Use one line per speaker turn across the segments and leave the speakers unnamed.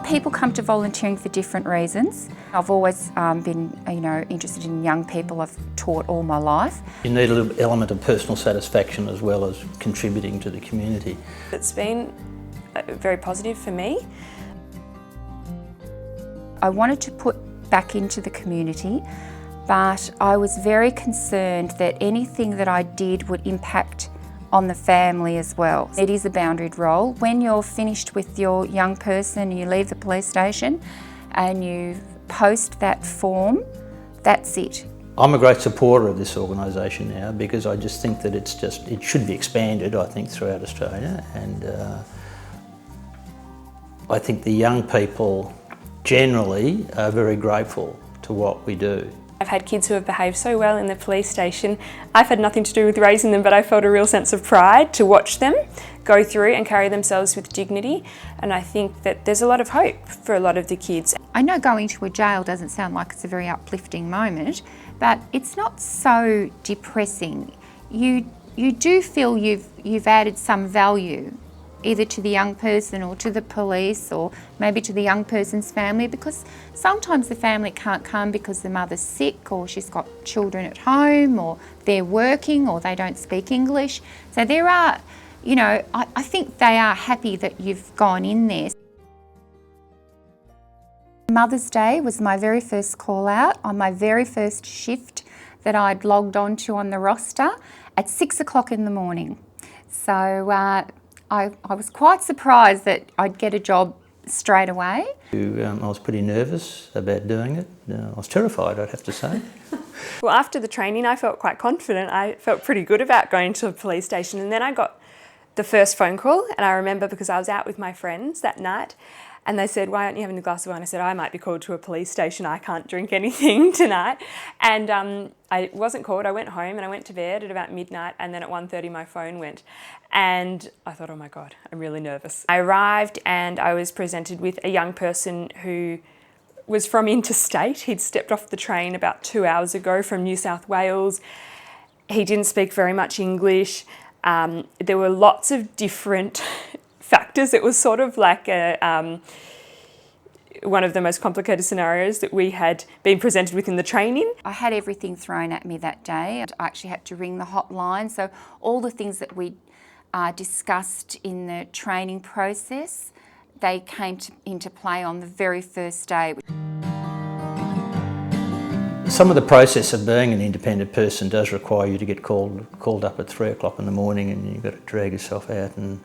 People come to volunteering for different reasons. I've always been, interested in young people. I've taught all my life.
You need a little element of personal satisfaction as well as contributing to the community.
It's been very positive for me.
I wanted to put back into the community, but I was very concerned that anything that I did would impact on the family as well. It is a boundaried role. When you're finished with your young person, you leave the police station and you post that form, that's it.
I'm a great supporter of this organisation now because I just think that it should be expanded, I think, throughout Australia, and I think the young people generally are very grateful to what we do.
I've had kids who have behaved so well in the police station. I've had nothing to do with raising them, but I felt a real sense of pride to watch them go through and carry themselves with dignity. And I think that there's a lot of hope for a lot of the kids.
I know going to a jail doesn't sound like it's a very uplifting moment, but it's not so depressing. You do feel you've added some value, either to the young person or to the police or maybe to the young person's family, because sometimes the family can't come because the mother's sick or she's got children at home or they're working or they don't speak English. So there are, I think they are happy that you've gone in there. Mother's Day was my very first call out on my very first shift that I'd logged on to on the roster at 6 o'clock in the morning. So I was quite surprised that I'd get a job straight away.
I was pretty nervous about doing it. I was terrified, I'd have to say.
Well, after the training, I felt quite confident. I felt pretty good about going to a police station. And then I got the first phone call, and I remember because I was out with my friends that night, and they said, "Why aren't you having a glass of wine?" I said, "I might be called to a police station. I can't drink anything tonight." And I wasn't called. I went home and I went to bed at about midnight, and then at 1:30 my phone went. And I thought, oh my God, I'm really nervous. I arrived and I was presented with a young person who was from interstate. He'd stepped off the train about 2 hours ago from New South Wales. He didn't speak very much English. There were lots of different factors. It was sort of like one of the most complicated scenarios that we had been presented with in the training.
I had everything thrown at me that day. I actually had to ring the hotline. So all the things that we discussed in the training process, they came into play on the very first day.
Some of the process of being an independent person does require you to get called up at 3 o'clock in the morning, and you've got to drag yourself out, and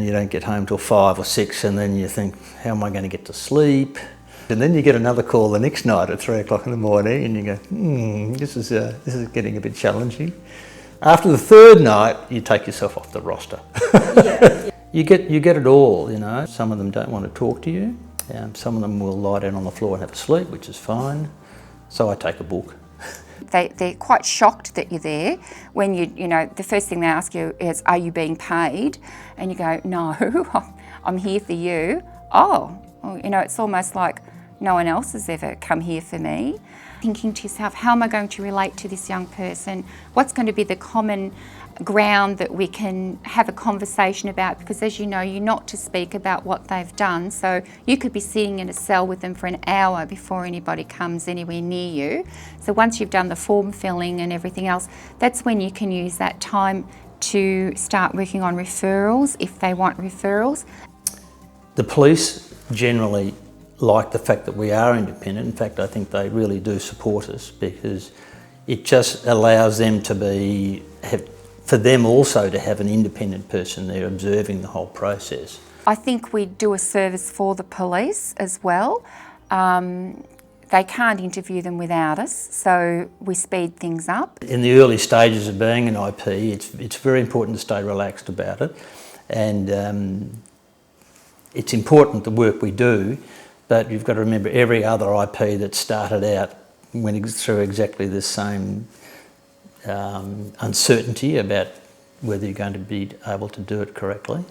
you don't get home till 5 or 6, and then you think, how am I going to get to sleep? And then you get another call the next night at 3 o'clock in the morning, and you go, this is getting a bit challenging. After the third night, you take yourself off the roster.
Yeah.
You get it all, Some of them don't want to talk to you. Some of them will lie down on the floor and have a sleep, which is fine. So I take a book.
They're quite shocked that you're there when the first thing they ask you is, are you being paid? And you go, no, I'm here for you. Oh, well, it's almost like no one else has ever come here for me. Thinking to yourself, how am I going to relate to this young person? What's going to be the common ground that we can have a conversation about? Because as you know, you're not to speak about what they've done. So you could be sitting in a cell with them for an hour before anybody comes anywhere near you. So once you've done the form filling and everything else, that's when you can use that time to start working on referrals, if they want referrals.
The police generally like the fact that we are independent. In fact, I think they really do support us because it just allows them for them also to have an independent person there observing the whole process.
I think we do a service for the police as well. They can't interview them without us, so we speed things up.
In the early stages of being an IP, it's very important to stay relaxed about it, and it's important the work we do, but you've got to remember every other IP that started out went through exactly the same uncertainty about whether you're going to be able to do it correctly.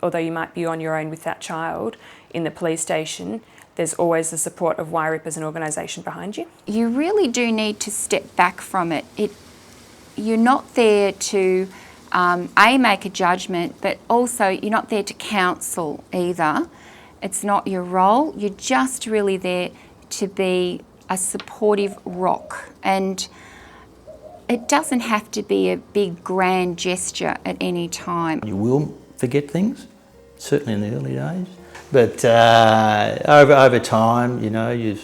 Although you might be on your own with that child in the police station, there's always the support of YRIPP as an organisation behind you. You
really do need to step back from it. You're not there to make a judgment, but also you're not there to counsel either. It's not your role. You're just really there to be a supportive rock. And it doesn't have to be a big grand gesture at any time.
You will forget things, certainly in the early days, but over time, you know, you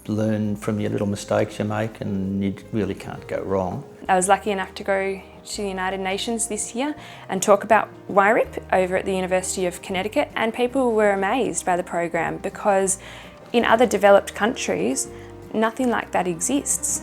learn from your little mistakes you make, and you really can't go wrong.
I was lucky enough to go to the United Nations this year and talk about YRIPP over at the University of Connecticut, and people were amazed by the program because in other developed countries, nothing like that exists.